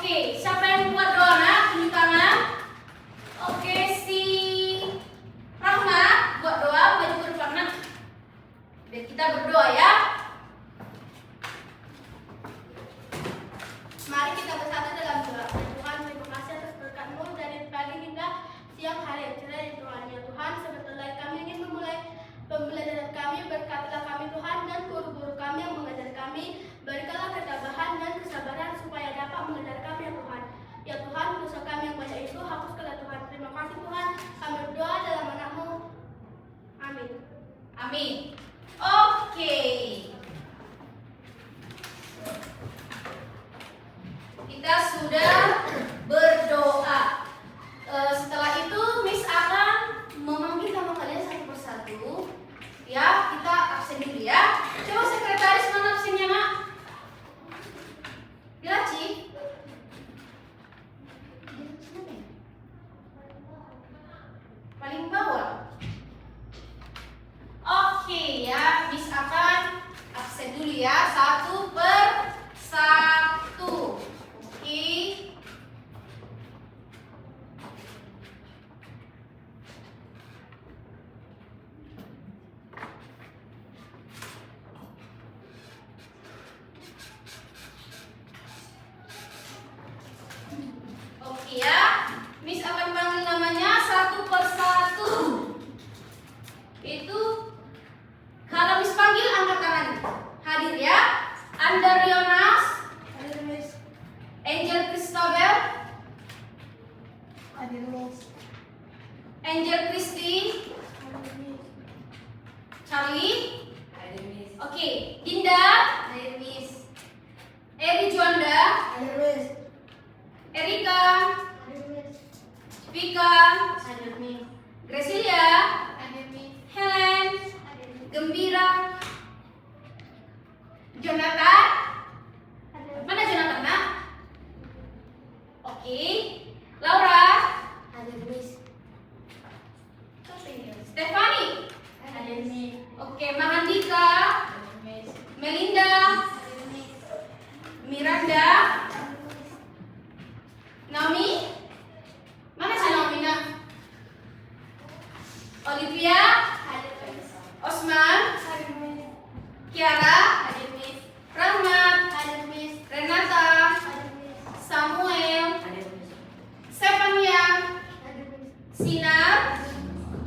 Oke, siapa yang buat doa nak? Tunjuk tangan. Oke, si Rahma buat doa, maju ke depan nak. Biar kita berdoa ya. Mari kita bersatu dalam doa. Tuhan, terima kasih atas berkat-Mu dari pagi hingga siang hari yang cerah di Tuhan. Ya Tuhan, sebentar kami ingin memulai pembelajaran kami. Berkatilah kami Tuhan dan guru-guru kami yang mengajar kami. Berikanlah ketabahan dan kesabaran supaya dapat mengajar kami ya Tuhan. Ya Tuhan, dosa kami yang banyak itu hapuskanlah Tuhan. Terima kasih Tuhan. Kami berdoa dalam nama-Mu. Amin. Amin. Oke. Kita sudah berdoa. Setelah itu Miss akan memanggil nama kalian satu persatu. Ya, kita absen dulu ya. Coba sekretaris mana absennya, Mak? Dilaci. Paling bawah. Oke ya, Miss akan absen dulu ya, satu per satu. Oke. Oke ya, Miss akan panggil namanya satu per satu. Itu kalau Miss panggil angkat tangan. Hadir ya. Andar Yonas, Hadir Miss. Angel Christabel, Hadir Miss. Angel Christy, Hadir Miss. Charlie. Hadir Miss. Oke, Dinda, Hadir Miss. Eri Juanda, Hadir Miss. Erika, Hadir Miss. Vika, Hadir Miss. Gracilia, Hadir Miss. Helen, Hadir Miss. Gembira, Jonathan. Hadir Mana Jonathan nak? Oke, Laura, Hadir Miss. Stefani. Hadir Miss. Oke, Mahandika, Hadir Miss. Melinda, Hadir Miss. Miranda, Naomi. Mana si Naomi nak? Olivia, Hadir Miss. Osman, Hadir Miss. Kiara, Hadir Miss. Rahmat, Hadir Miss. Renata, Hadir Miss. Samuel, Hadir Miss. Stefania, Hadir Miss. Sinar,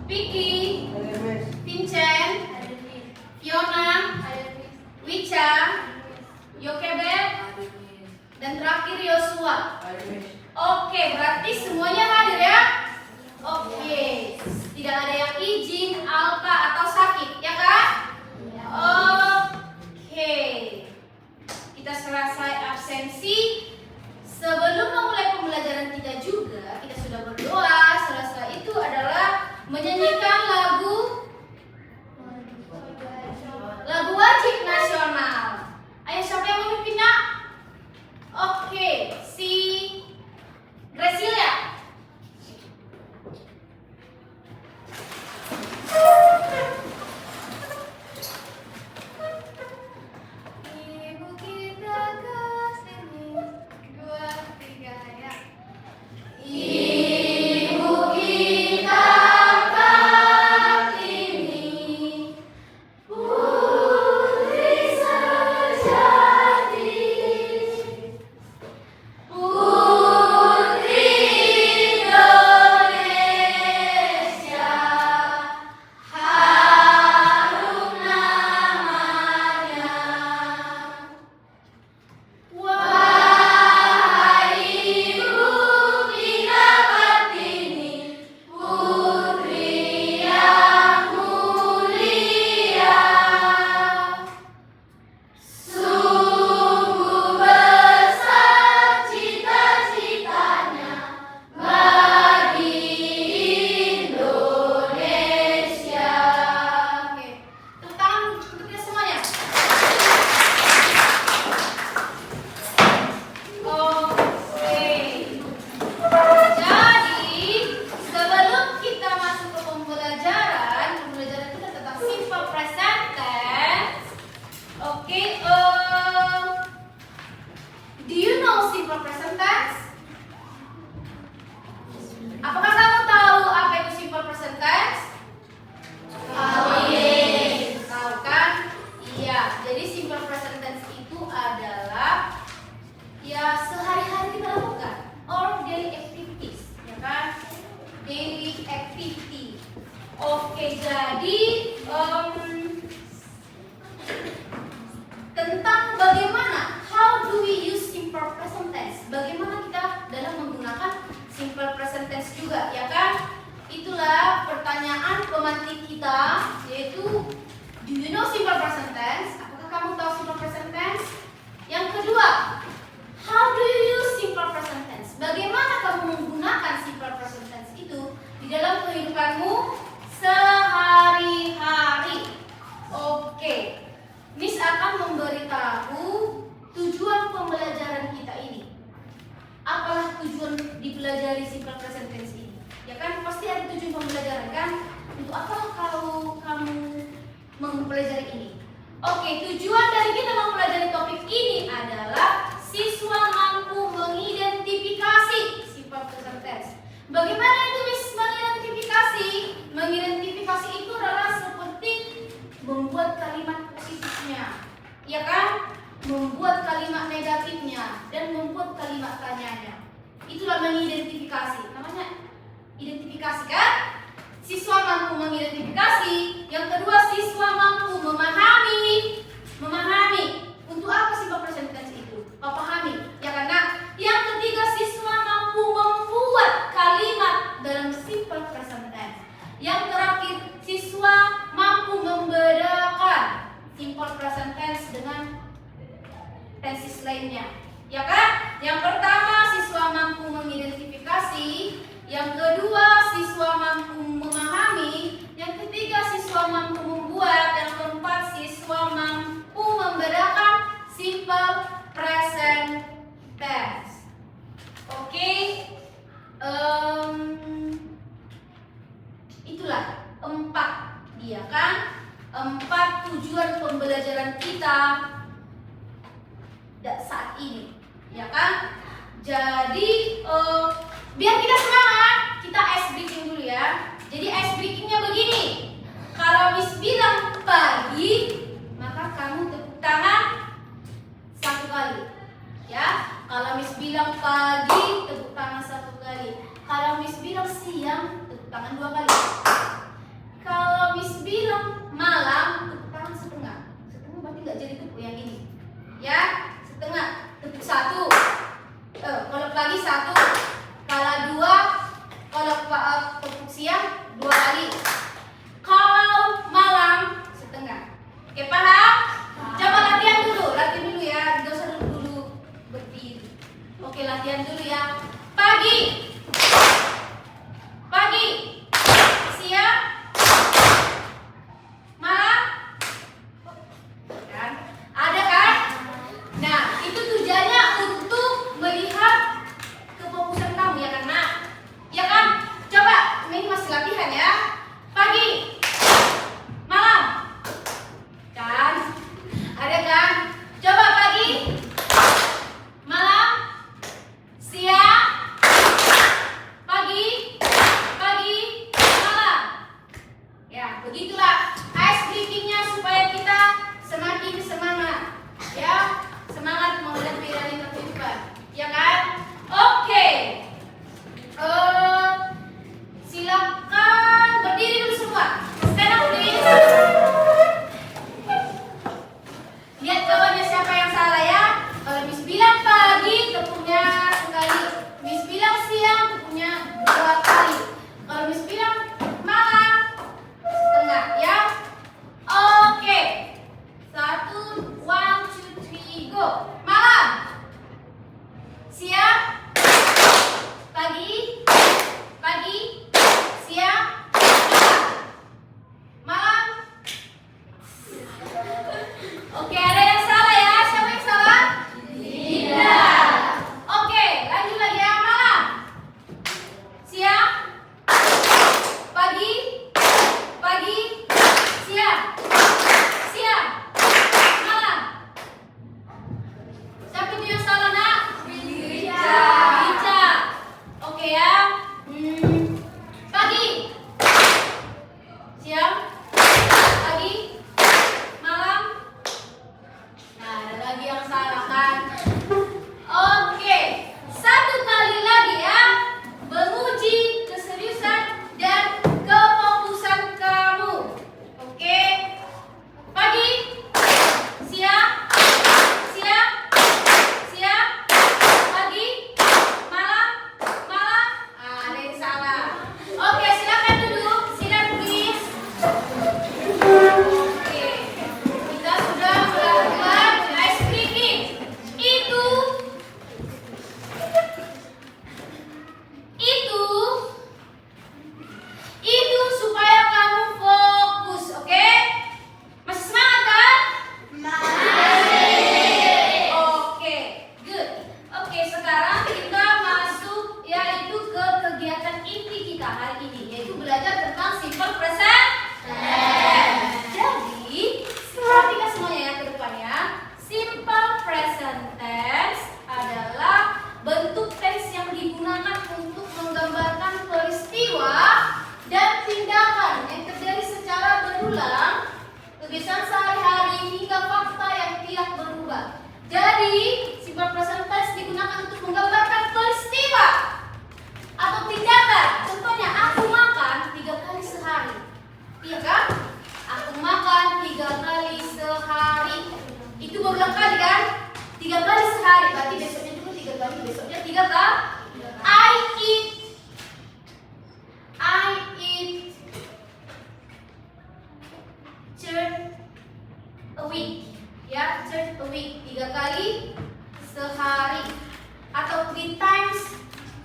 Vicky, Hadir Miss. Vincent, Hadir Miss. Fiona, Hadir Miss. Wicha, Hadir Miss. Yokebet, Hadir Miss. dan terakhir Yosua. Hadir Miss. Oke, berarti semuanya hadir ya? Oke, tidak ada yang izin, alta atau sakit, ya kan? Oke, kita selesai absensi. Sebelum memulai pembelajaran kita juga, kita sudah berdoa. Setelah itu adalah menyanyikan lagu wajib nasional. Ayo, siapa yang memimpin nak? Oke, si Gracilia. Ibu kita kesini 2, 3. tense juga, ya kan? Itulah pertanyaan pemantik kita, yaitu do you know simple present tense? Apakah kamu tahu simple present tense? Yang kedua, how do you use simple present tense? Bagaimana kamu menggunakan simple present tense itu di dalam kehidupanmu sehari-hari? Oke, Miss akan memberitahu tujuan pembelajaran kita ini. Apalah tujuan dipelajari simple present tense ini? Ya kan, pasti ada tujuan pembelajaran kan? Untuk apa kalau kamu mempelajari ini? Oke, tujuan dari kita mempelajari topik ini adalah siswa mampu mengidentifikasi simple present tense. Bagaimana itu Miss mengidentifikasi? Mengidentifikasi itu adalah seperti membuat kalimat positifnya, ya kan? Membuat kalimat negatifnya dan membuat kalimat tanyanya. Itulah mengidentifikasi. Namanya identifikasi kan? Siswa mampu mengidentifikasi. Yang kedua, siswa mampu memahami. Memahami. Untuk apa simple present tense itu? Memahami. Ya karena yang ketiga, siswa mampu membuat kalimat dalam simple present tense. Yang terakhir, siswa mampu membedakan simple present tense dengan tenses lainnya. Ya kan? Yang pertama, siswa mampu mengidentifikasi. Yang kedua, siswa mampu memahami. Yang ketiga, siswa mampu membuat. Yang keempat, siswa mampu membedakan simple present tense. Oke. Itulah 4 dia kan? 4 tujuan pembelajaran kita saat ini, ya kan? Jadi biar kita semangat, kita ice breaking dulu ya. Jadi ice breakingnya begini. Kalau Miss bilang pagi, maka kamu tepuk tangan 1 kali. Ya, kalau Miss bilang pagi, tepuk tangan 1 kali. Kalau Miss bilang siang, tepuk tangan 2 kali. Kalau Miss bilang malam, tepuk tangan setengah. Setengah berarti nggak jadi tepuk yang ini. Ya, setengah. Tepuk 1. Kalau pagi 1. Kalau 2. Kalau tepuk siang 2 kali. Kalau malam setengah. Oke, paham? Coba latihan dulu ya. Gak usah dulu berdiri. Oke, latihan dulu ya. Pagi. Pagi. Siang. Malam. Kan? Ada kan? Nah, itu tujuannya untuk melihat kefokusan kamu ya kan, Nak? Ya kan? Coba, ini masih latihan ya. Pagi. Malam. Kan? Ada kan? Coba pagi. Malam. Siang.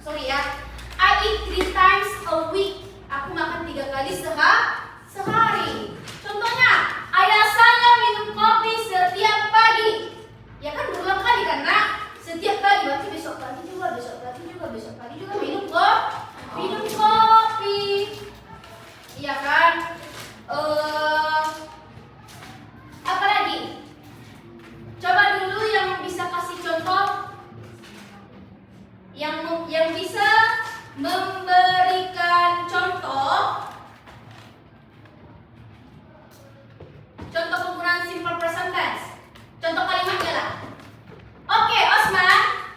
Sorry ya. I eat 3 times a week. Aku makan 3 kali sehari. Contohnya, ayah saya minum kopi setiap pagi. Ya kan berulang kali kan nak? Setiap pagi, berarti besok pagi juga minum kopi. Iya kan? Apa lagi? Coba dulu yang bisa kasih contoh, yang bisa memberikan contoh penggunaan simple present tense. Contoh kalimatnya lah. Oke, Osman.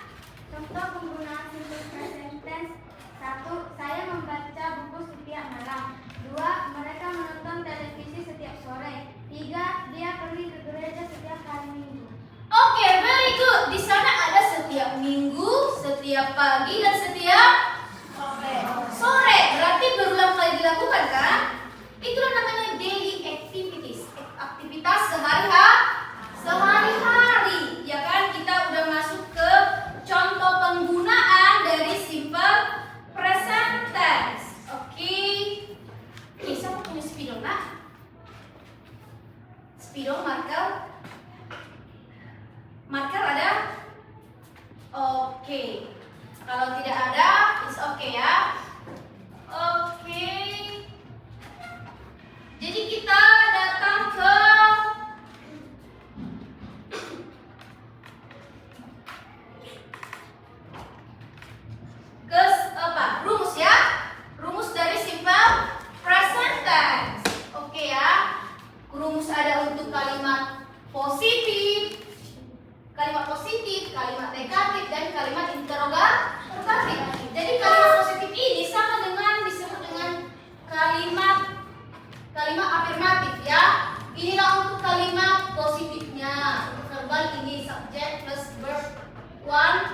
Contoh penggunaan simple present tense. 1. Saya membaca buku setiap malam. 2. Mereka menonton televisi setiap sore. 3. Dia pergi ke gereja setiap hari Minggu. Oke, very good. Di sana ada setiap minggu, setiap pagi, dan setiap sore. Berarti berulang kali dilakukan kan? Itulah namanya daily activities. Aktivitas sehari-hari. Ya kan? Kita udah masuk ke contoh penggunaan dari simple present tense. Oke. Siapa punya spidol nak? Spidol, marker ada? Oke. Kalau tidak ada, it's okay ya. Oke. Jadi kita datang ke rumus ya. Rumus dari simple present tense. Oke ya. Rumus ada untuk kalimat positif, kalimat negatif, dan kalimat interrogatif. Jadi kalimat positif ini sama dengan disebut dengan kalimat afirmatif ya. Inilah untuk kalimat positifnya. Verbal ini subject plus verb 1.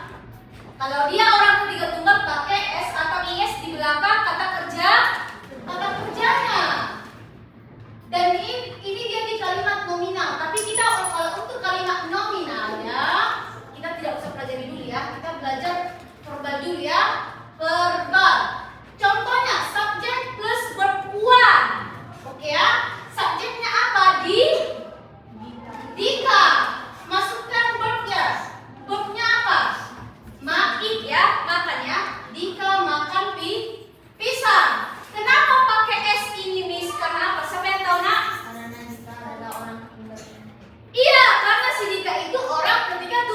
Kalau dia orang ketiga tunggal pakai s atau is di belakang kata kerjanya. Dan ini dia di kalimat nominal. Tapi kita kalau untuk kalimat nominalnya kita tidak usah pelajari dulu ya. Kita belajar verbal dulu ya. Verbal. Contohnya subject plus verb 1. Oke ya. Subjeknya apa? Dika. Masukkan verbnya. Verbnya apa? Makan ya, makan ya. Dika makan pisang. Kenapa pakai s ini, Miss? Karena apa? Siapa yang tahu nak? Karena Dika adalah orang ketiga. Iya, karena si Dika itu orang ketiga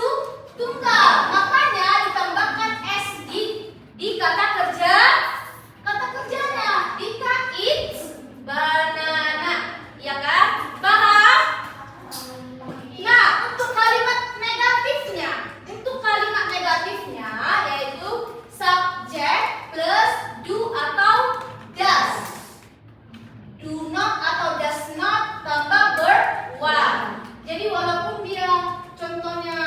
tunggal. Makanya ditambahkan s di kata kerjanya. Dika eats banana. Ya kan? Paham? Nah, untuk kalimat negatifnya yaitu subject plus do atau does. Do not atau does not tambah verb 1. Jadi walaupun dia contohnya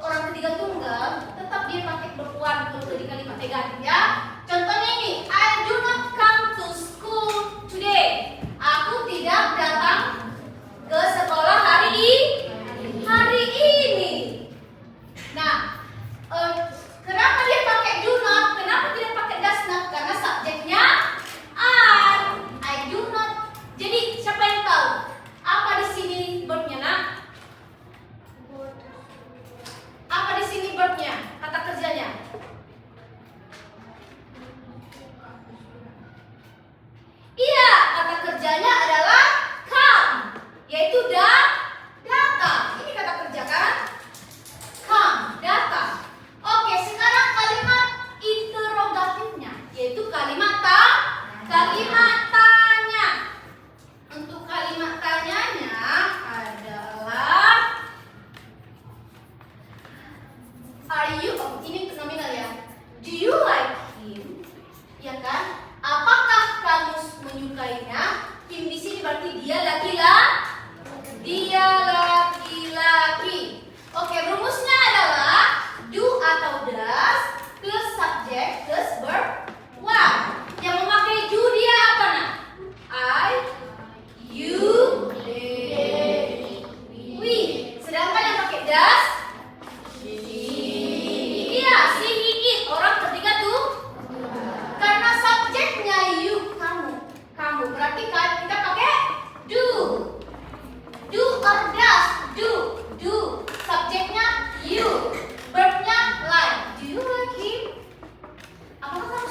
orang ketiga tunggal, tetap dia pakai verb 1 untuk di kalimat negatif ya. Contohnya ini, I do not come to school today. Aku tidak datang ke sekolah hari ini. Nah, kenapa dia pakai do not? Kenapa tidak pakai does not? Karena subjeknya I do not. Jadi siapa yang tahu? Apa di sini verbnya nak? Apa di sini verbnya? Kata kerjanya?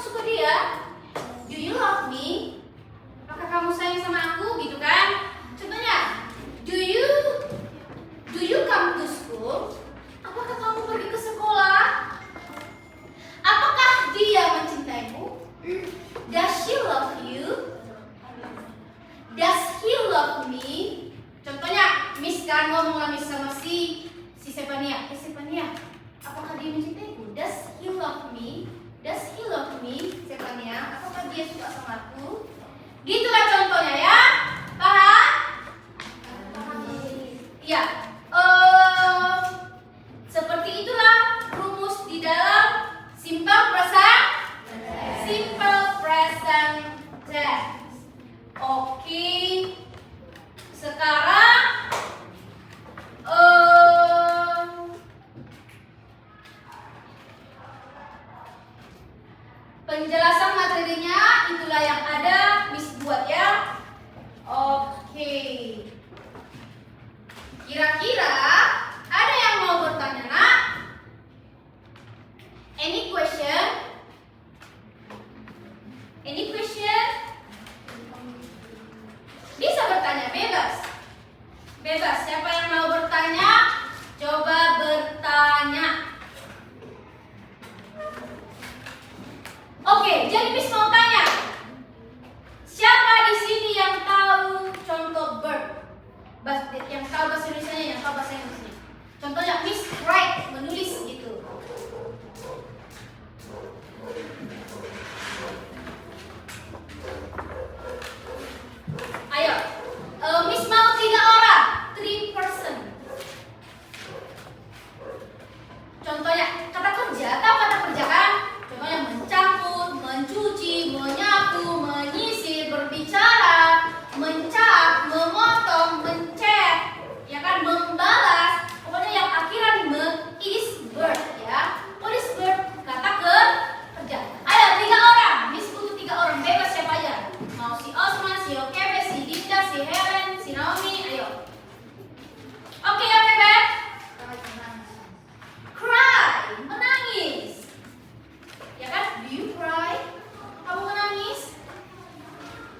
suka dia? Do you love me? Apakah kamu sayang sama aku gitu kan? Contohnya, do you come to school? Apakah kamu pergi ke sekolah? Apakah dia mencintaimu? Does she love you? Does he love me? Contohnya, Miss kan ngomong lah Miss sama si Stefania. Stefania, apakah dia mencintaiku? Does he love me? Does he love me? Stefania, apakah dia suka sama aku? Gitulah contohnya ya. Paham? Ya. Seperti itulah rumus di dalam simple present tense. Oke. Sekarang penjelasan materinya itulah yang ada Miss buat ya. Oke. Kira-kira ada yang mau bertanya nak? Any question? Any question? Bisa bertanya bebas. Bebas. Siapa yang mau bertanya? Coba bertanya. Oke, jadi Miss mau tanya. Siapa di sini yang tahu contoh verb? Yang tahu bahasa Indonesianya, yang tahu bahasa Inggrisnya. Contohnya Miss write, menulis gitu. Ayo, Miss mau 3 orang, 3 person. Contohnya kata kerja, tahu kata kerja kan? Contohnya mencampur, mencuci, menyapu, menyisir, berbicara, mencap, memotong, mencet, ya kan, membalas. Pokoknya yang akhiran me is verb ya. What is verb? Kata kerja. Ayo 3 orang, Miss butuh 3 orang, bebas siapa aja. Mau si Osman, si Okebe, si Dinda, si Helen, si Naomi, ayo. Oke, Okebe. Cry, menangis. Ya kan? Do you cry? Kamu menangis?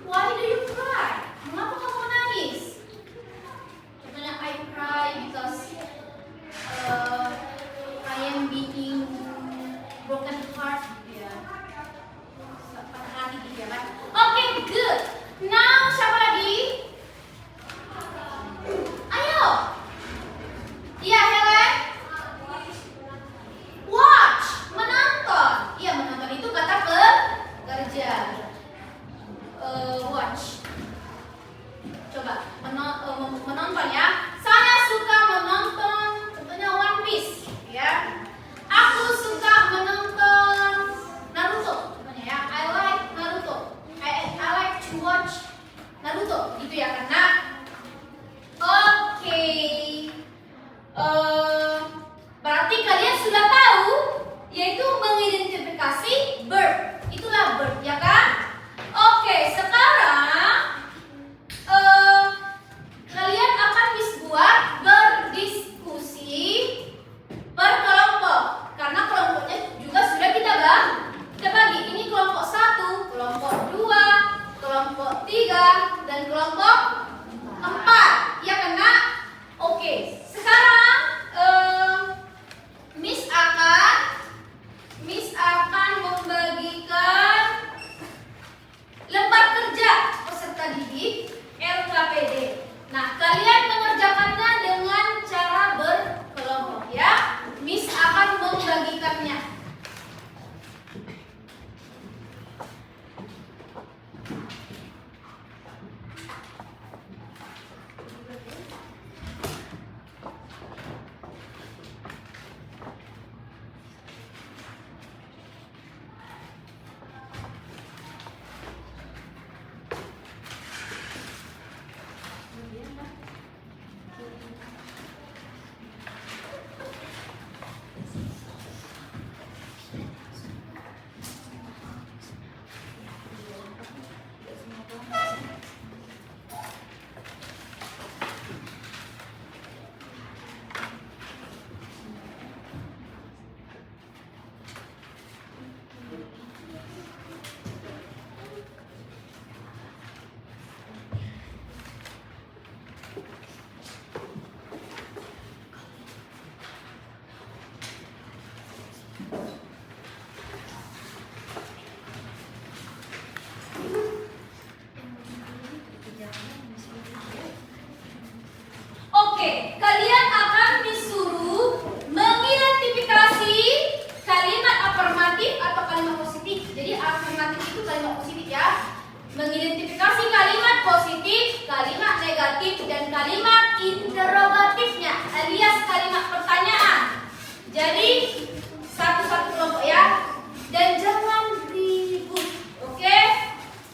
Why do you cry? Mengapa kamu menangis? Contohnya I cry because I am being broken heart gitu ya. Patah hati gitu ya kan? Oke, good. Now siapa lagi? Ayo. Iya, Helen. Watch, menonton. Iya, menonton itu kata kerja. Watch. Coba menonton ya. Saya suka menonton. Contohnya One Piece, ya. Aku suka menonton Naruto. Contohnya ya. I like Naruto. I like to watch mengidentifikasi kalimat positif, kalimat negatif, dan kalimat interrogatifnya alias kalimat pertanyaan. Jadi satu-satu kelompok ya, dan jangan ribut, oke?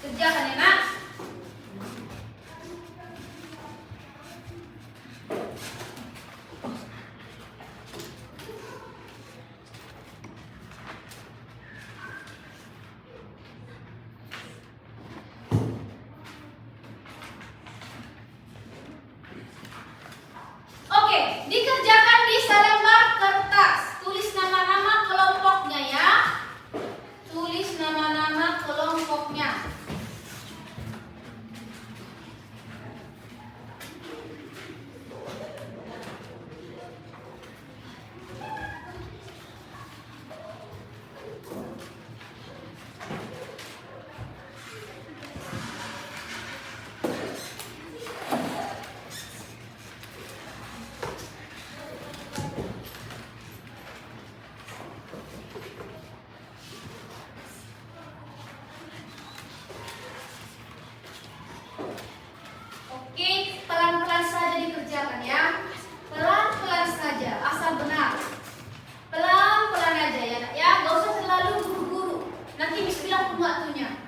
Kerjakan ya nak. Oke, dikerjakan di selembar kertas. Tulis nama-nama kelompoknya ya. Tulis nama-nama kelompoknya. Oke, pelan-pelan saja dikerjakan ya. Pelan-pelan saja, asal benar. Pelan-pelan aja ya nak ya, gak usah terlalu buru-buru. Nanti Miss bilang tunggu waktunya.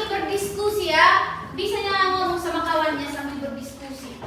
Berdiskusi ya, bisanya ngomong sama kawannya sambil berdiskusi.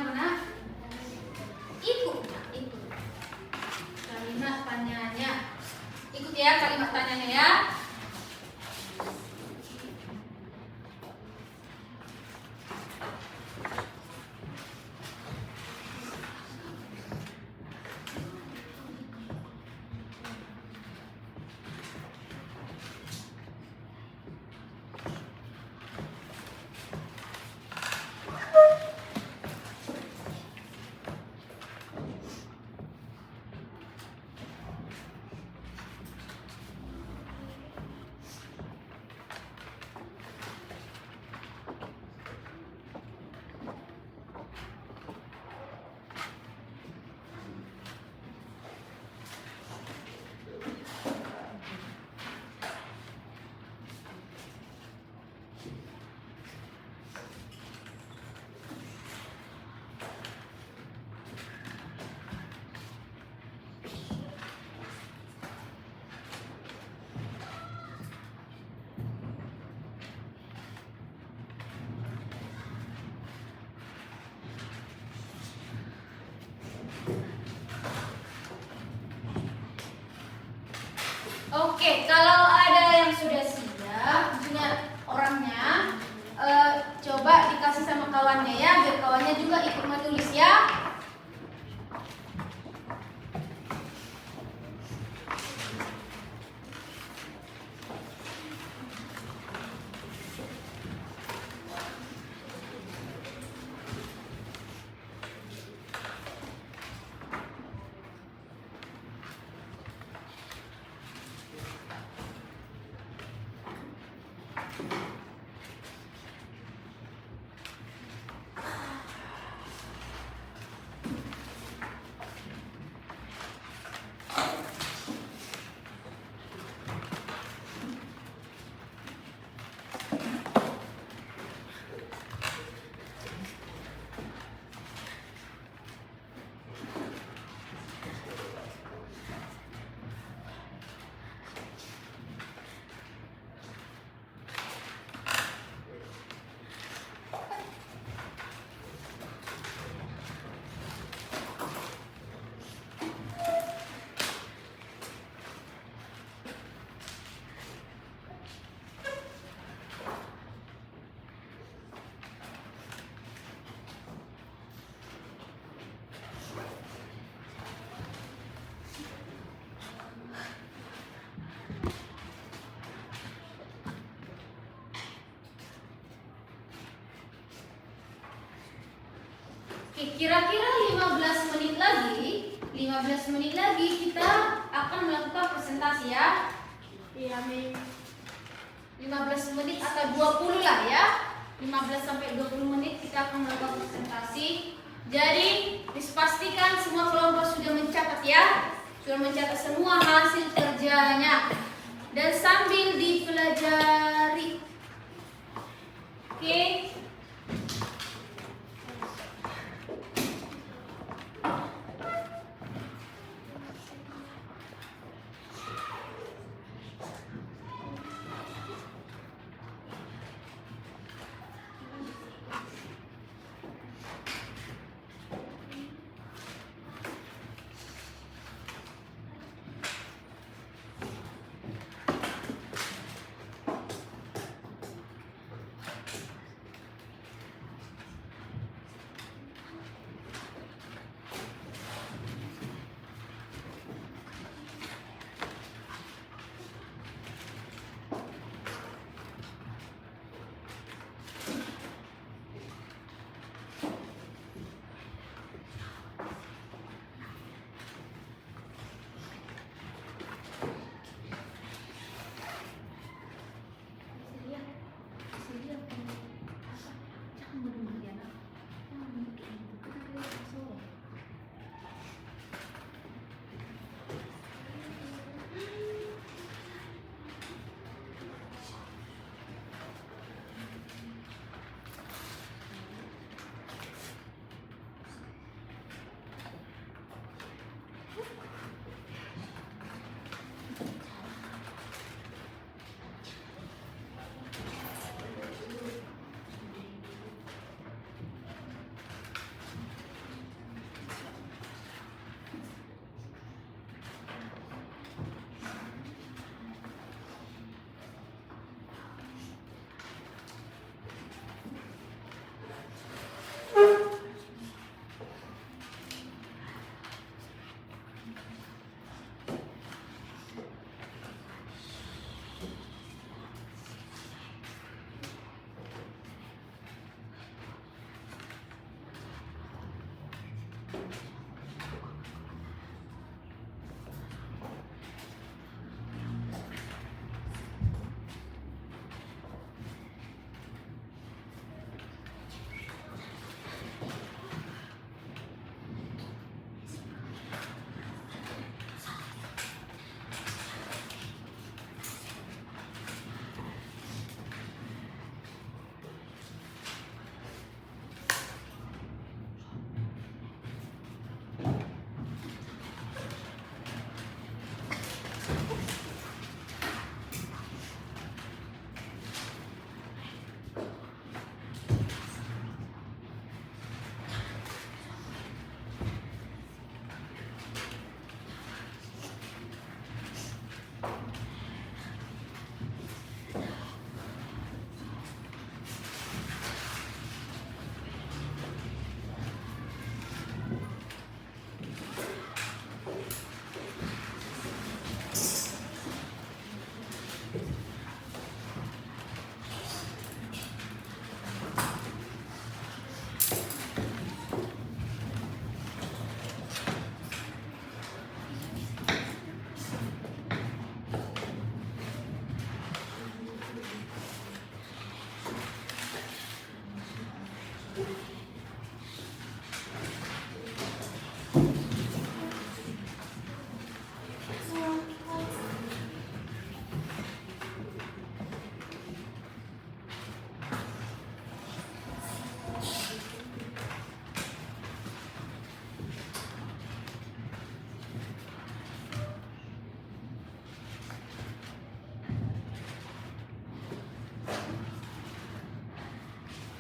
mana? Ikut. Nah, ikut. Kalimat tanyanya. Ikut ya kalimat tanyanya ya. Oke, kalau ada yang sudah siap, punya orangnya, coba dikasih sama kawannya ya, biar kawannya juga ikut menulis ya. Oke, kira-kira 15 menit lagi kita akan melakukan presentasi ya. Iya, Mi. 15 menit atau 20 lah ya. 15 sampai 20 menit kita akan melakukan presentasi. Jadi, dipastikan semua kelompok sudah mencatat ya. Sudah mencatat semua hasil kerjanya. Dan sambil dipelajari. Oke.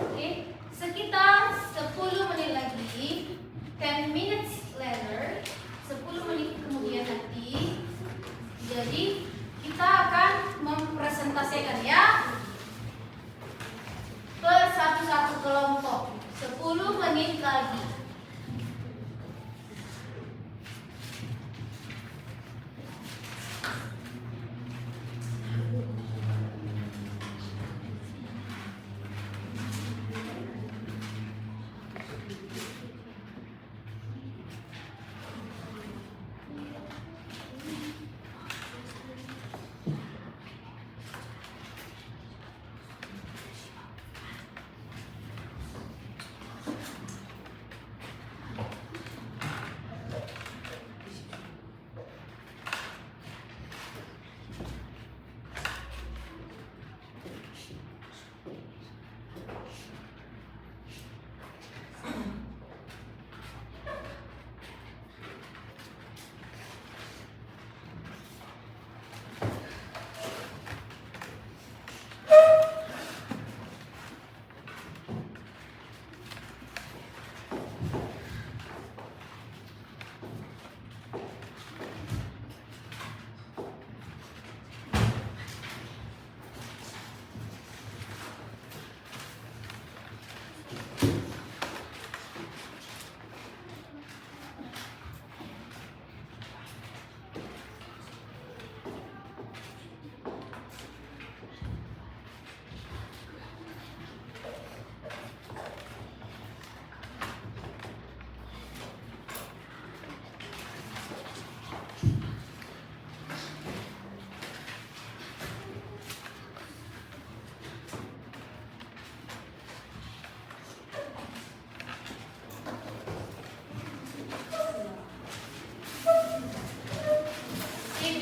Oke, sekitar 10 menit lagi, 10 minutes later, 10 menit kemudian nanti, jadi kita akan mempresentasikan ya per satu-satu kelompok 10 menit lagi.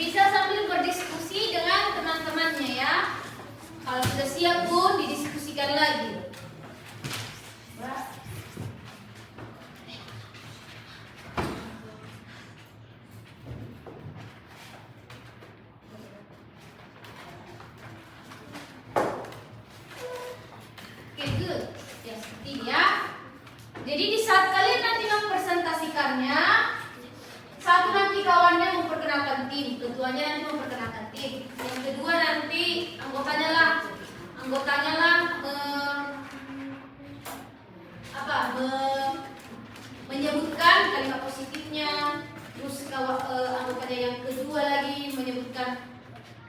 Bisa sambil berdiskusi dengan teman-temannya ya. Kalau sudah siap pun didiskusikan lagi. Oke, good. Ya, seperti ini ya. Jadi di saat kalian nanti mempresentasikannya, satu nanti kawannya memperkenalkan tim, ketuanya nanti memperkenalkan tim. Yang kedua nanti anggotanya lah menyebutkan kalimat positifnya. Terus anggotanya yang kedua lagi menyebutkan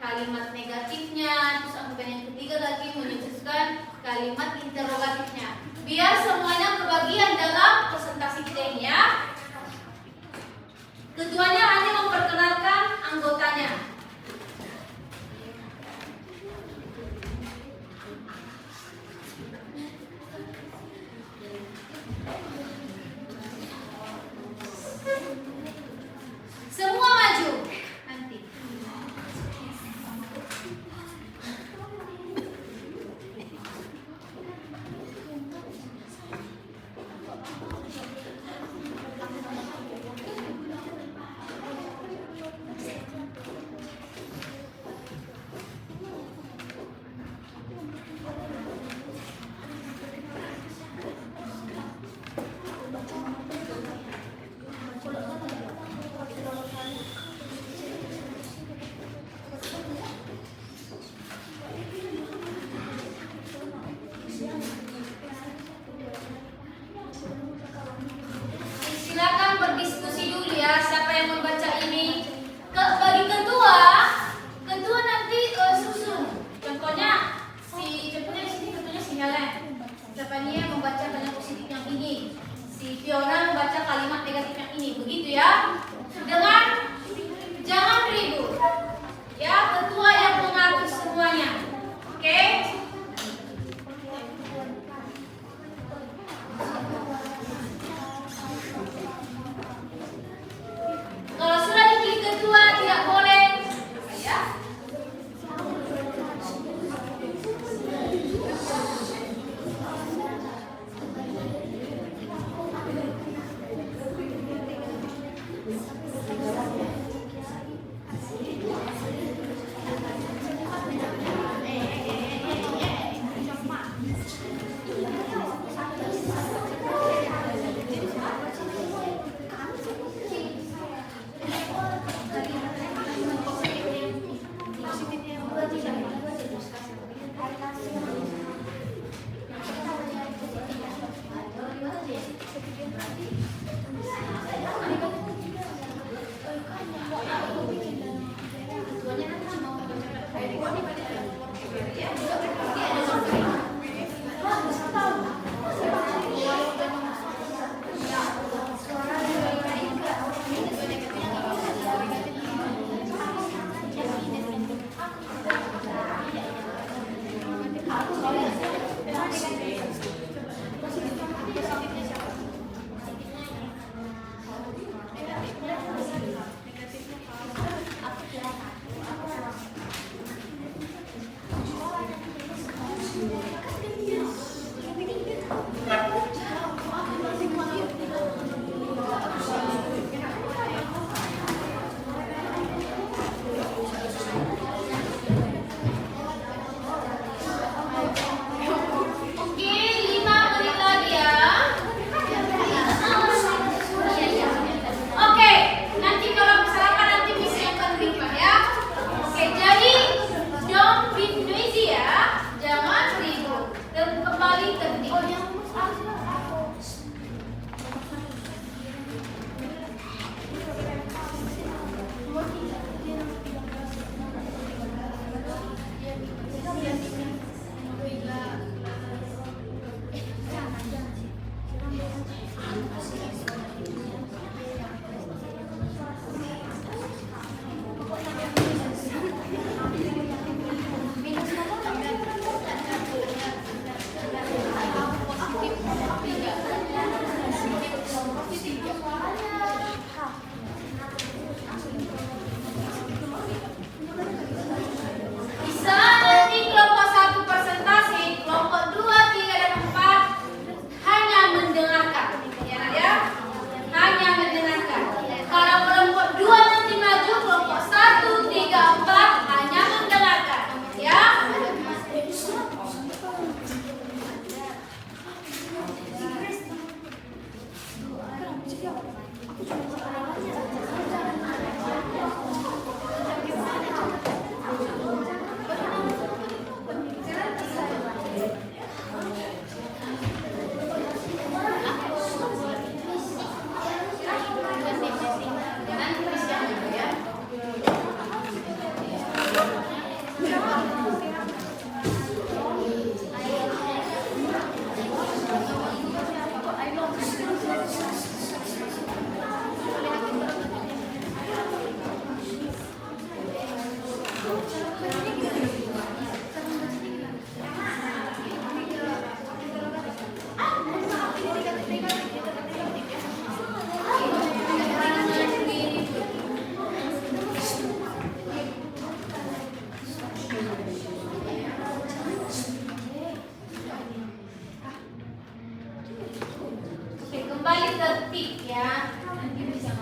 kalimat negatifnya. Terus anggotanya yang ketiga lagi menyebutkan kalimat interrogatifnya. Biar semuanya kebagian dalam presentasi kita ini ya. begitu ya. Dengan jangan ribut. Ya, ketua yang mengatur semuanya. Oke? Kalau sudah dipilih ketua tidak boleh ya. Kembali tertib ya. Nanti bisa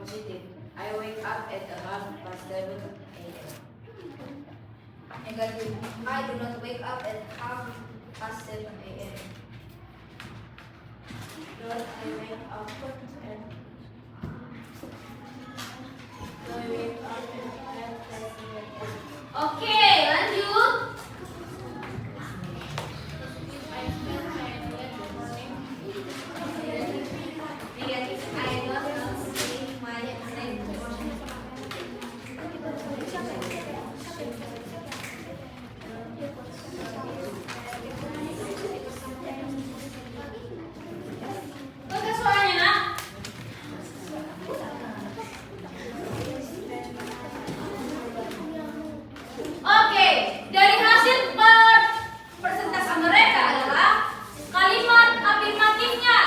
Positive. I wake up at 7:30 a.m. Negative. I do not wake up at 7:30 a.m. Good. I wake up at Oke, lanjut. I spend my day in the morning. Negatif. I don't sleep my night. Bagus suaranya, Nak. Oke, dari hasil persentase mereka adalah kalimat afirmatifnya.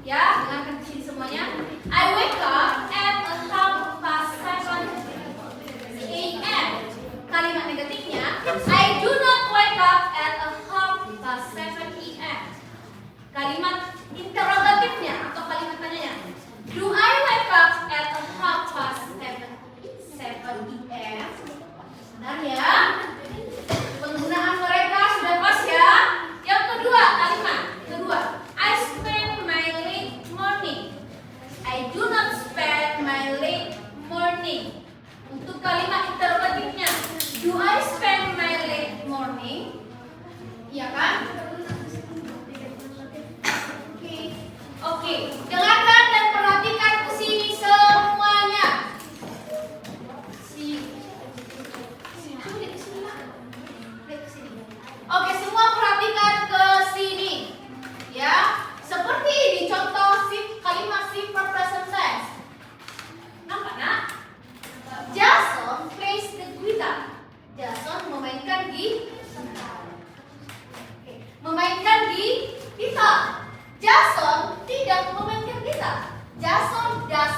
Ya, dengarkan di sini semuanya. I wake up at 7:30 a.m. Kalimat negatifnya, I do not wake up at 7:30 a.m. Kalimat interrogatifnya atau kalimat tanyanya, do I wake up at 7:30 a.m. Benar ya? Penggunaan mereka sudah pas ya. Yang kedua, kalimat kedua, I spend my late morning. I do not spend my late morning. Untuk kalimat interrogatifnya, do I spend my late morning? Iya kan? Oke. Dengarkan dan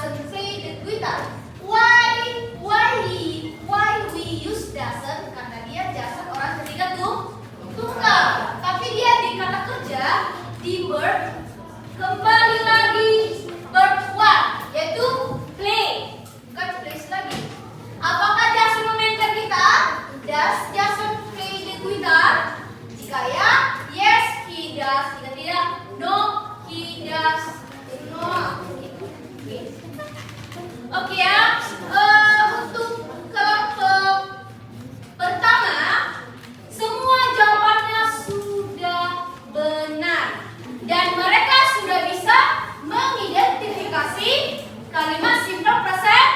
doesn't play the guitar. Why we use doesn't? Karena dia doesn't orang ketiga tunggal. Tapi dia di kata kerja di verb kembali lagi verb one, yaitu play, bukan plays lagi. Apakah Jason memainkan gitar? Does Jason play the guitar? Jika ya, yes he does. Jika tidak, no he does not. Oke ya. Untuk kelompok pertama, semua jawabannya sudah benar dan mereka sudah bisa mengidentifikasi kalimat simple present.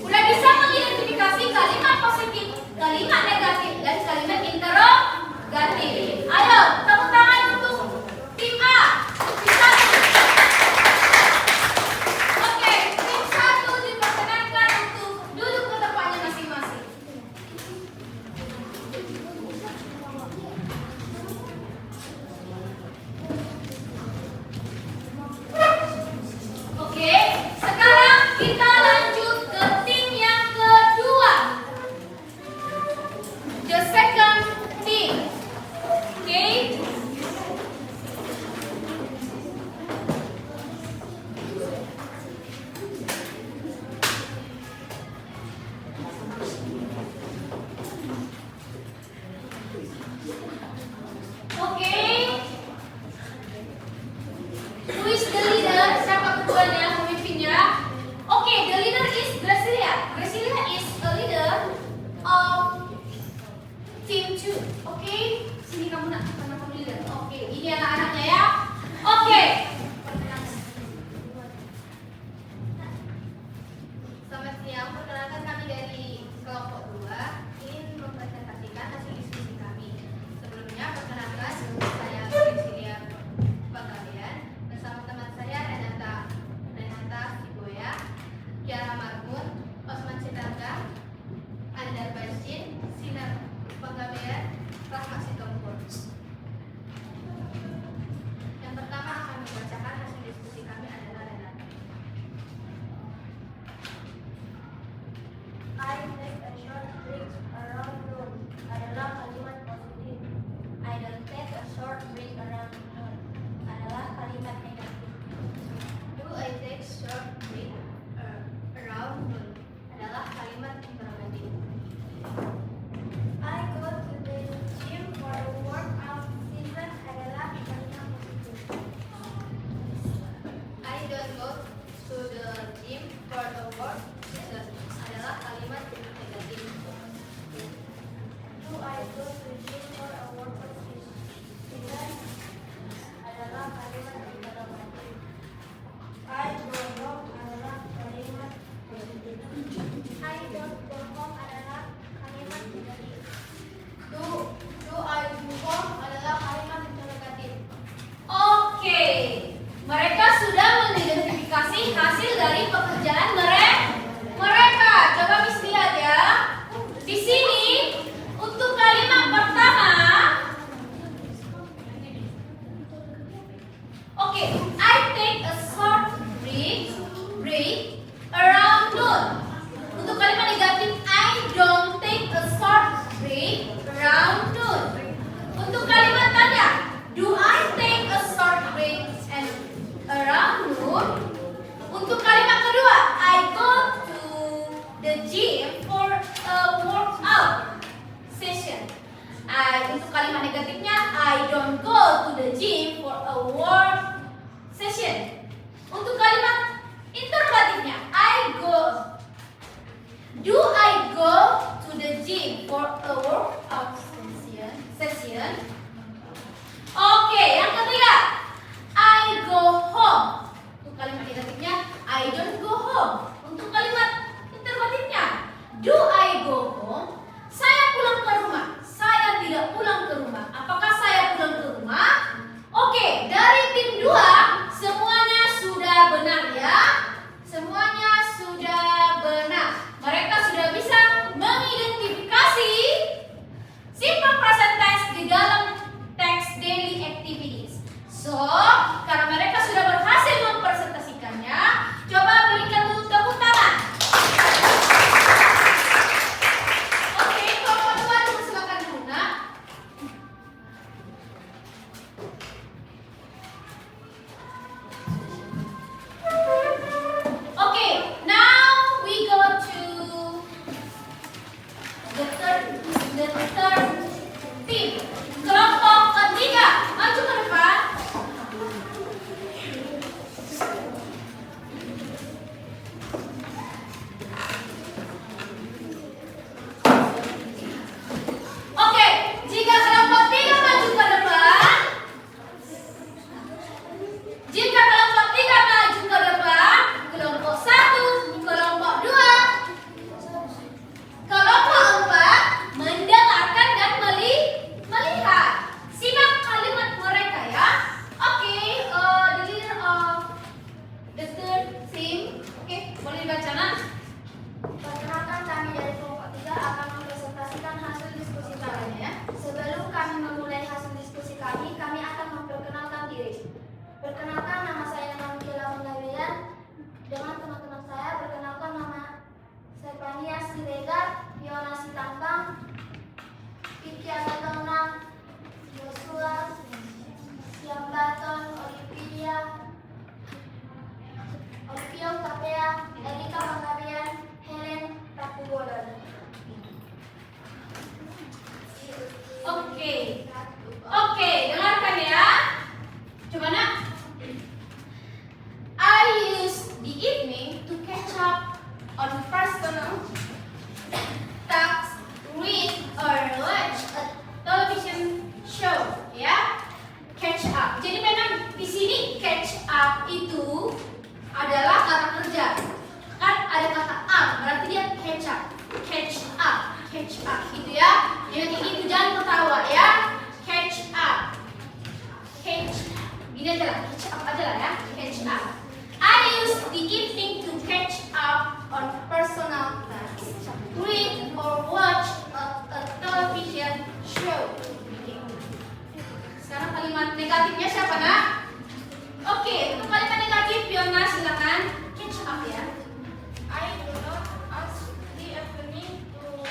Sudah bisa mengidentifikasi kalimat positif, kalimat negatif, dan kalimat interrogatif. Ayo, tepuk tangan untuk tim A. Tim 1. Oke, tim 1 diperkenankan untuk duduk ke tempatnya masing-masing. Oke, sekarang kita lanjut ke tim yang kedua. The second team. Oke. Oke. Who is the leader? Siapa ketuanya, pemimpinnya? Oke, the leader is Gracilia. Gracilia is a leader of team 2. Oke, sini kamu nak, karena kamu leader. Oke, ini anak-anaknya ya. Oke. Selamat siang, perkenalkan kami dari kelompok 2 ingin mempresentasikan hasil diskusi kami. Sebelumnya, perkenalkan saya Gracilia Panggabean bersama teman saya Renata Siboya, Kiara Margun, Osman Sitarga, Andar Basjin, Sinar Panggabean, Rahmat Sitompul. Yang pertama akan membacakan hasil diskusi kami adalah Renata. I take a short break around noon adalah kalimat positif. I don't take a short break around noon adalah kalimat negatif. Do I take short break around noon adalah kalimat interrogatif. I go to the gym for a workout session adalah kalimat positif. I don't go to the gym for the work session adalah kalimat negatif. Do I go to the gym for a workout session adalah kalimat interrogatif. I go home adalah kalimat positif. I don't go home adalah kalimat negatif. Do I go home adalah kalimat interrogatif. Oke. Mereka sudah mengidentifikasi hasil dari pekerjaan mereka. Coba Miss lihat ya. Di sini untuk kalimat pertama. Oke, I take a short break around noon. Untuk kalimat negatif, I don't take a short break around noon. Untuk kalimat tanya, do I take a short break and around noon? Untuk kalimat kedua, I go to the gym for a workout session. Untuk kalimat negatifnya, I don't go to the gym for a work session. Untuk kalimat interrogatifnya, do I go to the gym for a workout session? Oke, yang ketiga, I go home. Untuk kalimat negatifnya, I don't go home. Untuk kalimat interrogatifnya, do I go home? Saya pulang ke rumah. Saya tidak pulang ke rumah. Apakah saya pulang ke rumah? Oke, dari tim 2 semuanya sudah benar ya. Semuanya sudah benar. Mereka sudah bisa mengidentifikasi simple present tense di dalam teks daily activities. So, karena mereka sudah berhasil mempresentasikannya, Boleh dibaca, Nak? Perkenalkan, kami dari kelompok 3 akan mempresentasikan hasil diskusi kami. Ya. Sebelum kami memulai hasil diskusi kami akan memperkenalkan diri. Perkenalkan, nama saya Namila Munawiyah. Dengan teman-teman saya, perkenalkan nama Stefania Siregar, Fiona Sitangkang, Vicky Agatonang, Joshua Siambaton, Olivia Utapea, Erika Panggabean, Helen Tapubolon. Oke, dengarkan ya. Coba, Nak. I use the evening to catch up on personal tasks, read or watch a television show, ya. Catch up. Jadi memang di sini catch up itu adalah kata kerja. Kan ada kata up, berarti dia catch up. Catch up gitu ya. Jadi itu jangan ketawa ya. Catch up. Gini aja lah, catch up aja lah ya. Catch up. I use the evening to catch up on personal tasks, read or watch a television show. Sekarang kalimat negatifnya siapa, Nak? Oke, untuk kalimat negatif, Fiona silakan catch up ya. I do not ask the evening to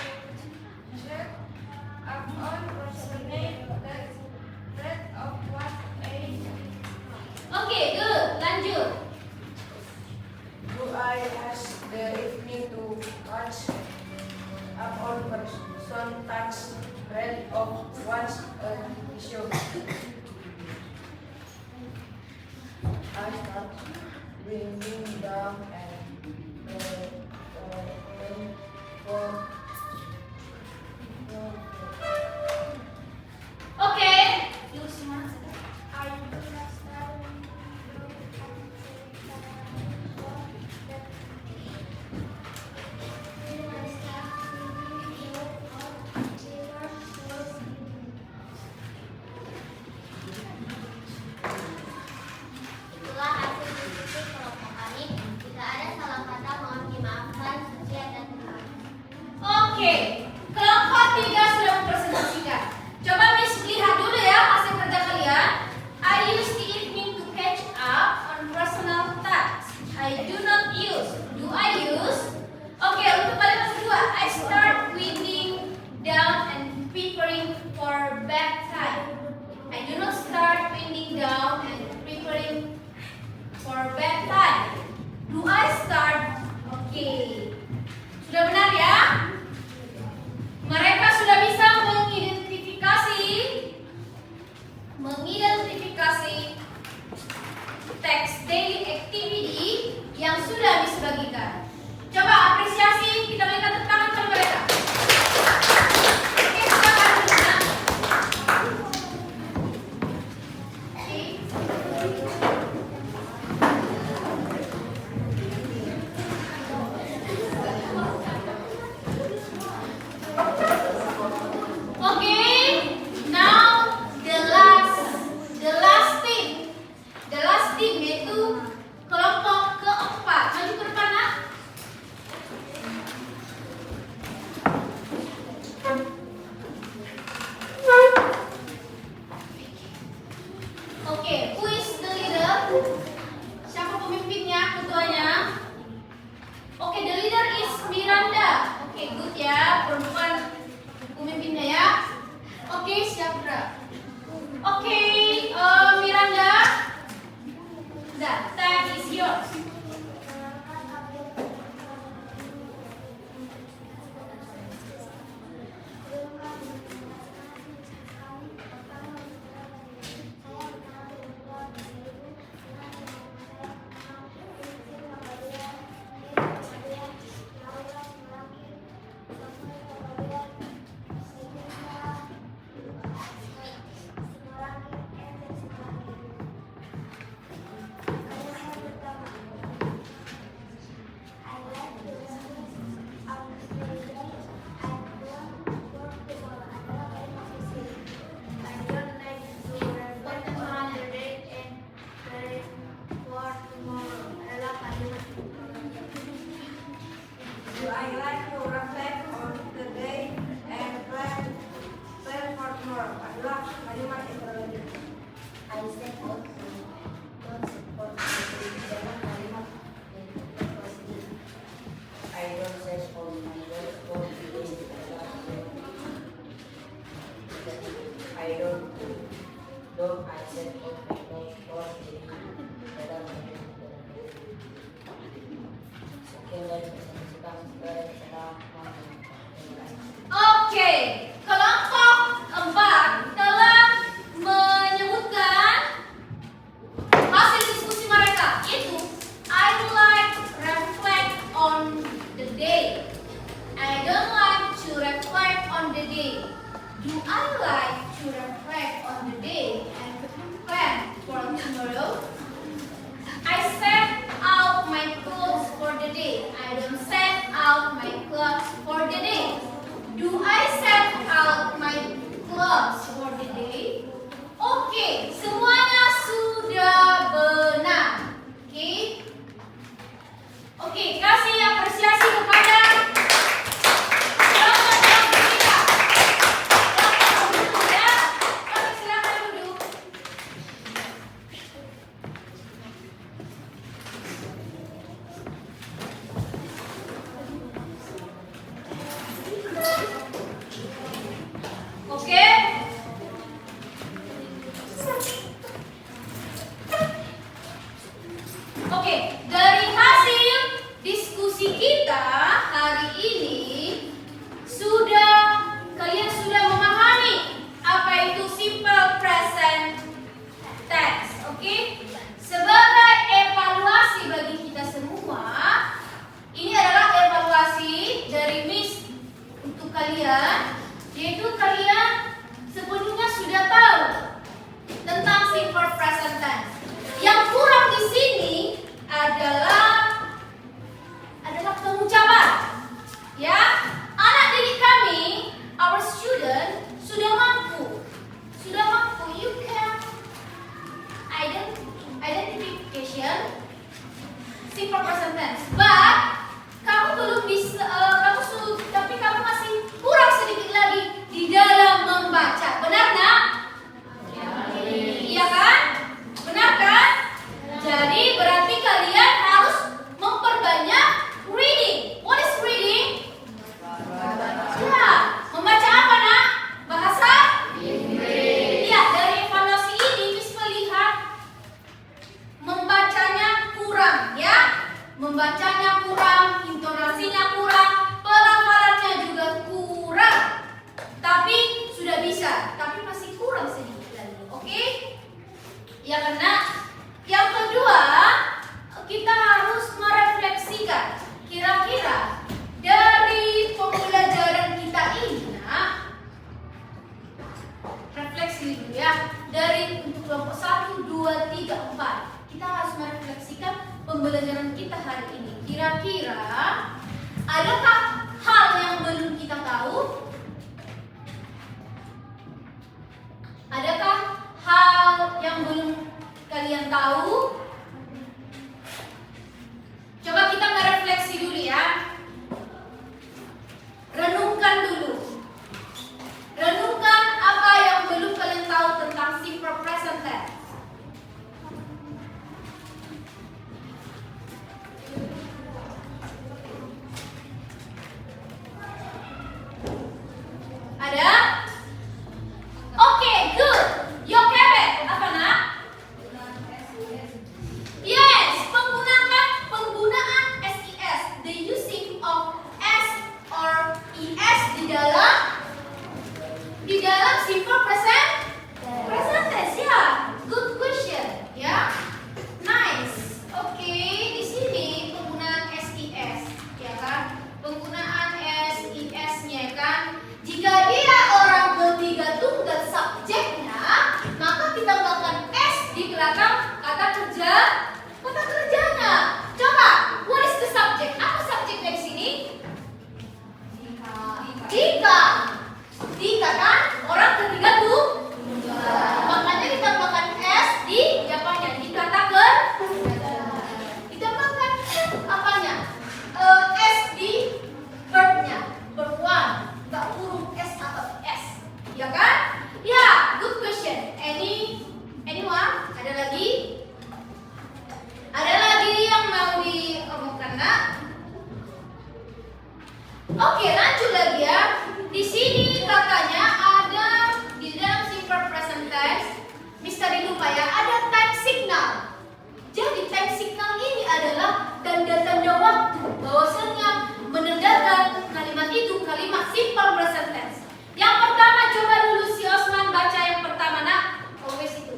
check up on personal tasks, read of what I Oke, good. Lanjut. Do I ask the evening to catch up on person tasks, read of watch a TV show? I start bringing down and for Oke. Yuk semua. I do not start Itulah hasil diskusi kelompok kami. Jika ada salah kata, mohon dimaafkan. Sekian dan terima kasih. Oke. Kelompok 3 sudah mempresentasikan. Coba Miss lihat dulu ya hasil kerja kalian. I use the evening to catch up on personal tasks. I do not use. Do I use? Oke, untuk kalimat kedua, I start winding down and preparing for bedtime. I do not start winding down and preparing for bedtime. Do I start? Oke. Sudah benar ya? Mereka sudah bisa mengidentifikasi teks daily activity yang sudah Miss bagikan. Coba apresiasi, kita berikan tepuk tangan kepada mereka. Oke, silakan Luna. Okay, now the last team. The last team yaitu kelompok keempat. Maju ke depan, Nak. Oke, who is the leader? Siapa pemimpinnya, ketuanya? Oke, the leader is Miranda. Oke, good ya, perempuan pemimpinnya ya. Oke, siapa? Oke, Miranda. The time is yours. I like to reflect on the day and plan for tomorrow. Adalah kalimat interrogatif. I set out goals for today adalah kalimat yang positif. I don't set all my goals for today adalah I don't I set all my goals for today adalah sekian dari presentasi kami sekarang Oke, kelompok 4 telah menyebutkan hasil diskusi mereka, yaitu I like reflect on the day. I don't like to reflect on the day. Do I like to reflect on the day and plan for tomorrow? I set out my clothes for the day. I don't set out my clothes for the day. Do I set out my clothes for the day? Oke, semuanya sudah benar. Oke, kasih apresiasi kepada kelompok kita. Kelompok duduk ya. Oke, silakan duduk. Oke. Oke, dari hasil diskusi kita hari ini kalian sudah memahami apa itu simple present tense, oke? Sebagai evaluasi bagi kita semua, ini adalah evaluasi dari Miss untuk kalian, yaitu kalian sebelumnya sudah tahu tentang simple present tense. Yang kurang di sini adalah pengucapan. Ya, anak didik kami, our student sudah mampu. You can identification simple present tense. But kamu belum bisa, tapi kamu masih kurang sedikit lagi di dalam membaca. Benar nak? Iya kan? Benar kan? Jadi berarti kalian harus memperbanyak reading. What is reading? Ya, membaca apa nak? Bahasa Inggris. Ya, dari evaluasi ini Miss melihat membacanya kurang, ya. Membacanya kurang, intonasinya kurang, pelafalannya juga kurang. Tapi sudah bisa, tapi masih kurang sedikit lagi. Oke? Ya karena yang kedua, kita harus merefleksikan kira-kira dari pembelajaran kita ini, nah, refleksi dulu ya. Dari untuk kelompok 1, 2, 3, 4, kita harus merefleksikan pembelajaran kita hari ini. Kira-kira adakah hal yang belum kita tahu? Adakah hal yang belum kalian tahu? Coba kita ngerefleksi dulu ya. Renungkan dulu. Renungkan apa yang belum kalian tahu tentang simple present tense. Ada? Oke, good. Your habit apa nak? simple present tense. Yang pertama, coba dulu si Osman baca yang pertama, nak. Always itu.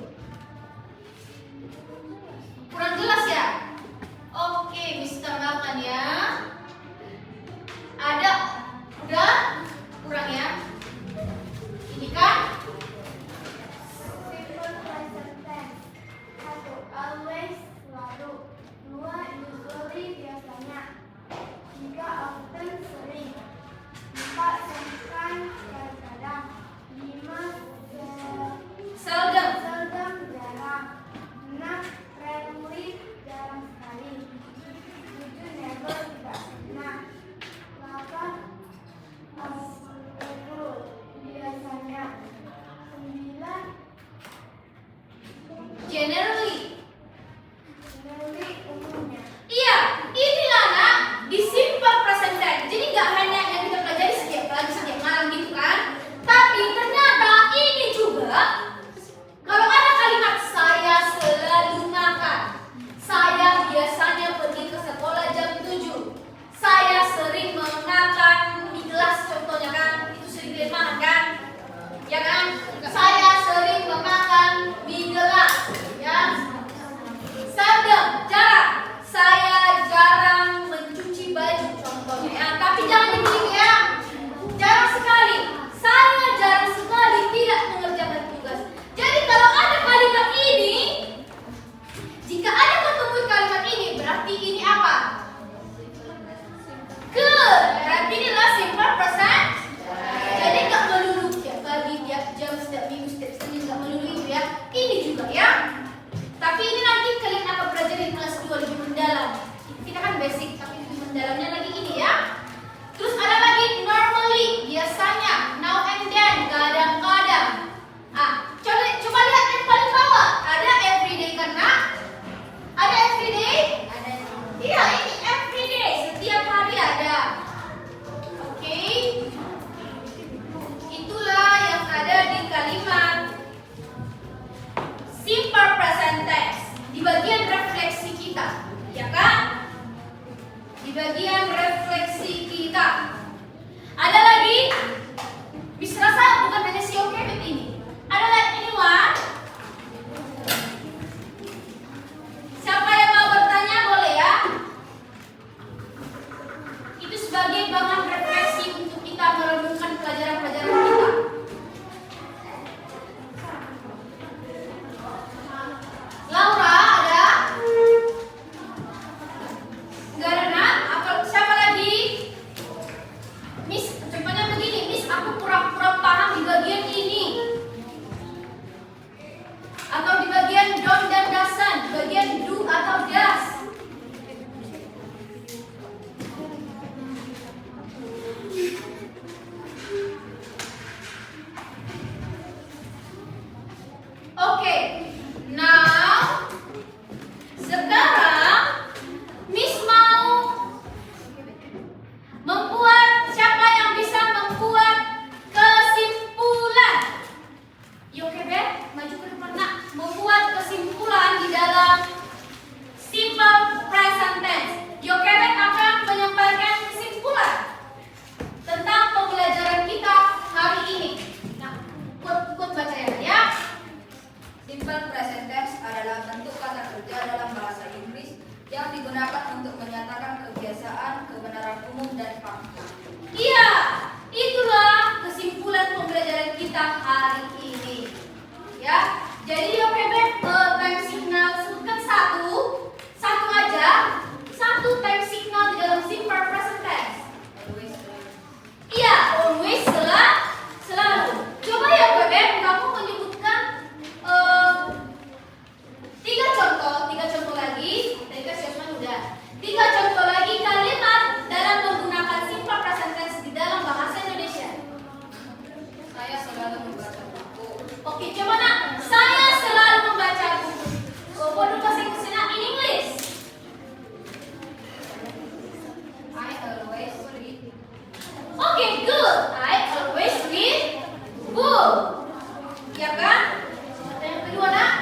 Kurang jelas ya? Oke, Miss tambahkan ya. Ada, udah? Kurang ya? Ini kan? Simple present tense. 1. Always, selalu. 2. Usually, biasanya. 3. Often, sering. 4. Sometimes, kadang-kadang. 5. Seldom. Seldom, jarang. 6. Rarely, jarang sekali. 7. Never, tidak pernah. 8. Biasanya. 9. Generally. Umumnya. Iya, inilah nak di simple present tense. Jadi nggak hanya yang kita pelajari setiap pagi setiap malam gitu kan, tapi ternyata ini juga kalau ada kalimat saya selalu makan, saya biasanya pergi ke sekolah jam 7, saya sering makan di kelas contohnya kan, itu sering makan kan, ya kan? Saya sering memakan di kelas, ya. Seldom, jarang. Saya jarang mencuci baju contohnya ya. Tapi jangan dipilih ya. Jarang sekali. Saya jarang sekali tidak mengerjakan tugas. Jadi kalau ada kalimat ini, jika ada ketemu kalimat ini, berarti ini apa? Good. Berarti inilah simple present. Jadi nggak melulu tiap pagi, tiap jam, setiap minggu, setiap senin, nggak melulu itu ya. Ini juga ya. Tapi ini nanti kalian akan pelajari kelas 2 lebih mendalam. Kita kan basic, tapi lebih mendalamnya lagi ini ya. Terus ada lagi normally, biasanya, now and then, kadang-kadang. Coba lihat yang paling bawah. Ada everyday kan nak? Ada everyday? Ada. Iya, ini everyday, setiap hari ada. Oke. Itulah yang ada di kalimat simple present tense di bagian refleksi kita, ya kan? Di bagian refleksi kita. Ada lagi? Bisa rasa bukan hanya si oke ini. Ada lagi anyone? Siapa yang mau bertanya boleh ya? Itu sebagai bahan refleksi untuk kita merenungkan pelajaran-pelajaran kita. Laura ada? Enggak ada nak? Siapa lagi? Miss, contohnya begini, Miss, aku pura-pura paham di bagian ini. Atau di bagian don't dan doesn't, di bagian do atau does. Oke, now sekarang Miss mau membuat, siapa yang bisa membuat kesimpulan? Yuk Kebe, maju ke depan nak. Membuat kesimpulan di dalam simple present tense. Yuk Kebe akan menyampaikan kesimpulan tentang pembelajaran kita hari ini. Nah, ikut baca ya. Simple present tense adalah bentuk kata kerja dalam bahasa Inggris yang digunakan untuk menyatakan kebiasaan, kebenaran umum, dan fakta. Iya, itulah kesimpulan pembelajaran kita hari ini. Ya, jadi OKB time signal sebutkan satu aja, satu time signal di dalam simple present tense. Iya, always, selalu. Coba ya OKB, kamu menyebutkan tiga contoh lagi. Tadi kan Syosman udah. 3 contoh lagi kalimat dalam menggunakan simple present tense di dalam bahasa Indonesia. Saya selalu membaca buku. Oke, coba nak. Saya selalu membaca buku. Bodoh bahasa Inggrisnya in English. I always read. Oke, good. I always read book. Ya kan? Yang kedua nak.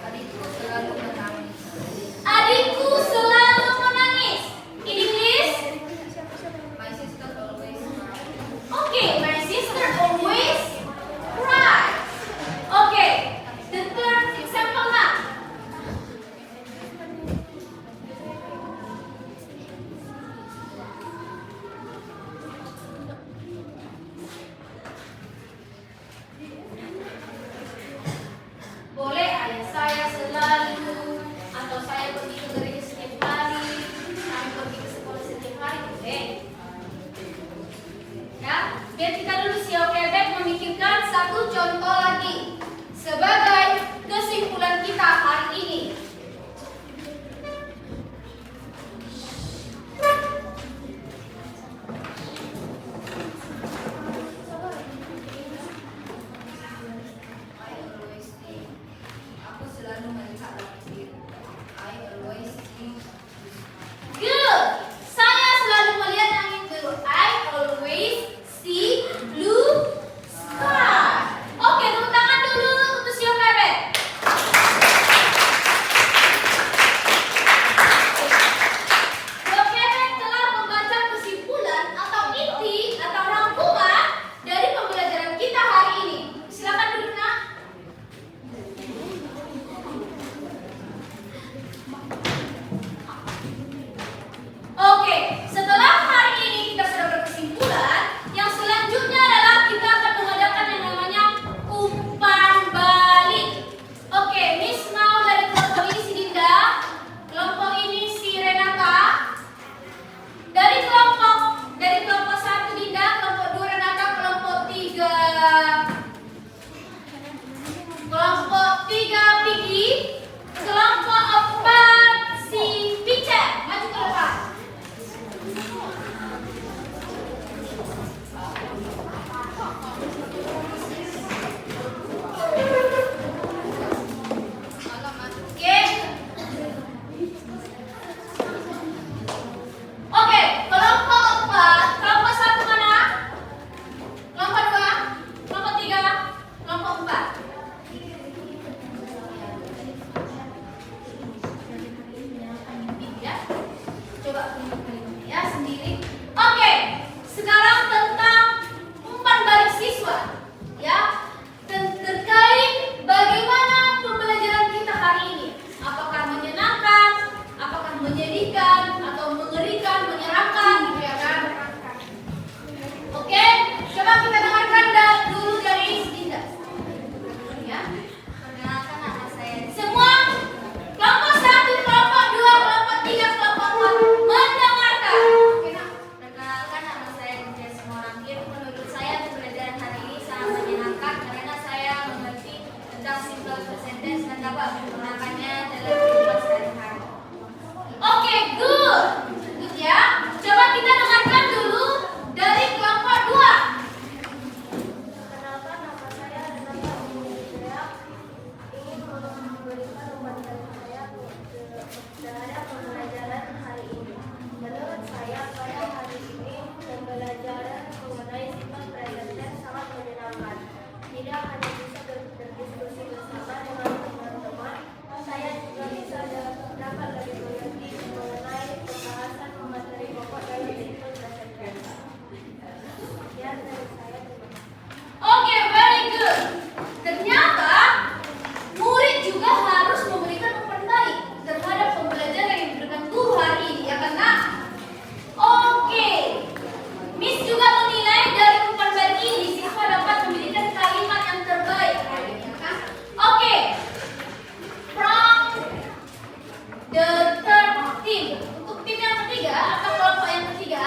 Adikku selalu menangis. the third team. Untuk tim yang ketiga atau kelompok yang ketiga.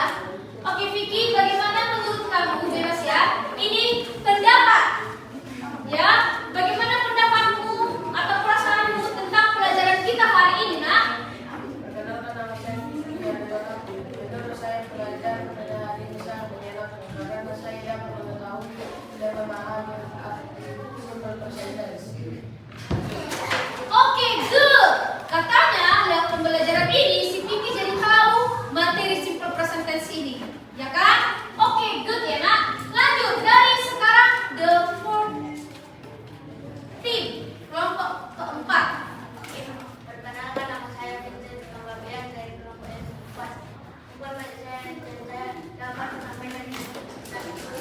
Oke Vicky, bagaimana menurut kamu bebas ya? Ini pendapat. Ya, bagaimana pendapatmu atau perasaanmu tentang pelajaran kita hari ini, Nak? Perkenalkan, nama saya Vicky Ardana. Menurut saya pelajaran pada hari ini sangat menyenangkan karena saya dapat mengetahui dan memahami arti sumber persentase. Oke, good. Katanya lewat pembelajaran ini si Vicky jadi tahu materi simple present tense ini, ya kan? Oke, good ya Nak. Lanjut dari sekarang the fourth team, kelompok keempat. Perkenalkan, nama saya Vincent Kambabian dari kelompok S4. Informasi saya dapat menyampaikan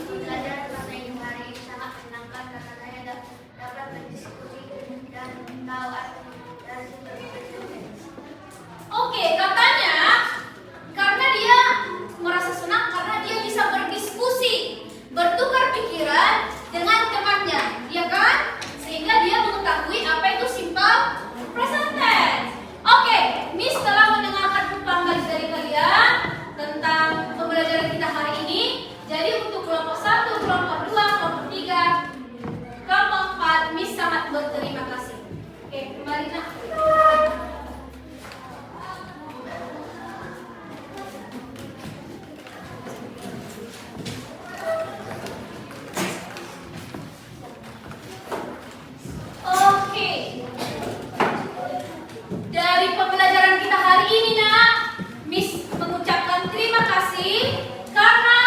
pelajaran bahasa Inggris hari ini sangat menyenangkan karena saya dapat berdiskusi dan tahu arti dari sumber present. Oke, katanya karena dia merasa senang karena dia bisa berdiskusi, bertukar pikiran dengan temannya, ya kan? Sehingga dia mengetahui apa itu simple present tense. Oke, Miss telah mendengarkan umpan balik dari kalian tentang pembelajaran kita hari ini. Jadi untuk kelompok 1, kelompok 2, kelompok 3, kelompok 4, Miss sangat berterima kasih. Oke, kembali Nak. Oke. Dari pembelajaran kita hari ini, Nak, Miss mengucapkan terima kasih karena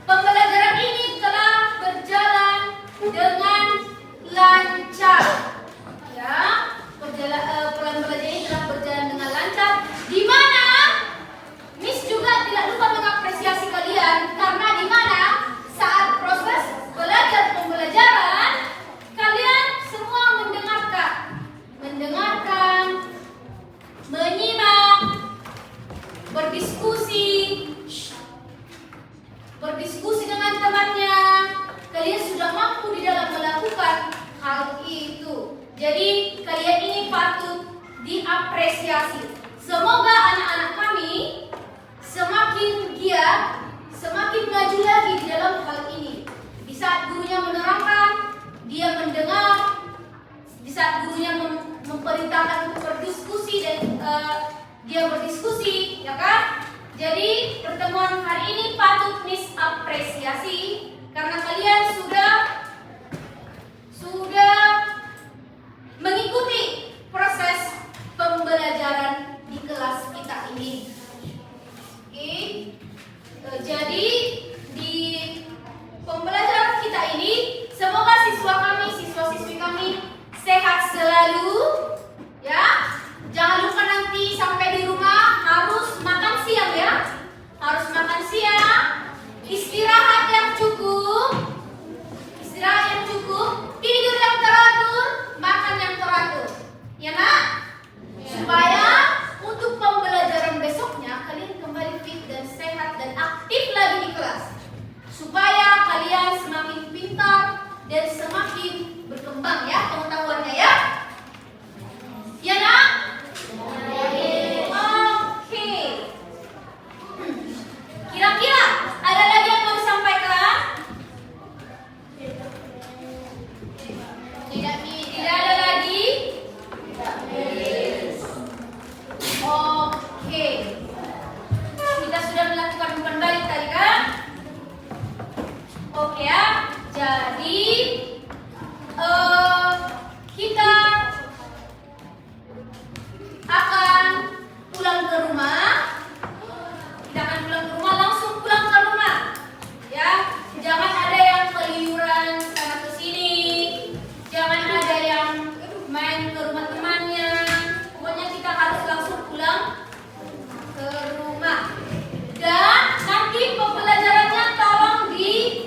pembelajaran ini telah berjalan dengan lancar. Ya, pembelajaran ini telah berjalan dengan lancar. Di mana Miss juga tidak lupa mengapresiasi kalian karena di mana saat proses belajar pembelajaran kalian semua mendengarkan, menyimak, berdiskusi dengan temannya. Kalian sudah mampu di dalam melakukan hal itu. Jadi kalian ini patut diapresiasi. Semoga anak-anak kami semakin giat, semakin maju lagi di dalam hal ini. Di saat gurunya menerangkan, dia mendengar. Di saat gurunya memerintahkan untuk berdiskusi dan dia berdiskusi, ya kan? Jadi pertemuan hari ini patut Miss apresiasi karena kalian sudah mengikuti proses pembelajaran di kelas kita ini. Oke. Jadi di pembelajaran kita ini semoga siswa-siswi kami sehat selalu, ya. Jangan lupa nanti sampai di rumah harus makan siang ya. Harus makan siang, istirahat yang cukup, tidur yang teratur, makan yang teratur. Ya Nak? Supaya untuk pembelajaran besoknya kalian kembali fit dan sehat dan aktif lagi di kelas. Supaya kalian semakin pintar dan semakin berkembang ya pengetahuannya ya. Ya Nak? Oke. Kira-kira ada lagi yang mau disampaikan? Tidak ada lagi? Oke. Kita sudah melakukan umpan balik tadi kan? Oke ya. Jadi kita akan pulang ke rumah. Langsung pulang ke rumah. Ya, jangan ada yang keluyuran sana ke sini. Jangan ada yang main ke rumah temannya. Pokoknya kita harus langsung pulang ke rumah. Dan nanti pembelajarannya tolong di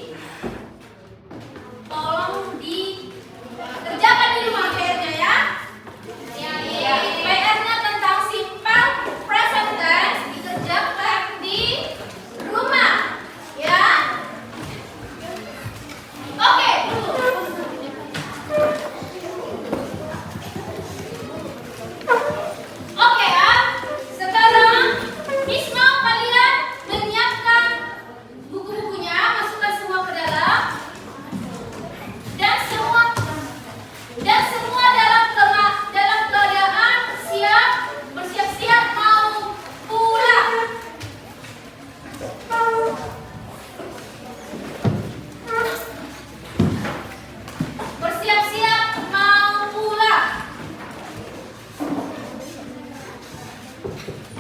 Amin.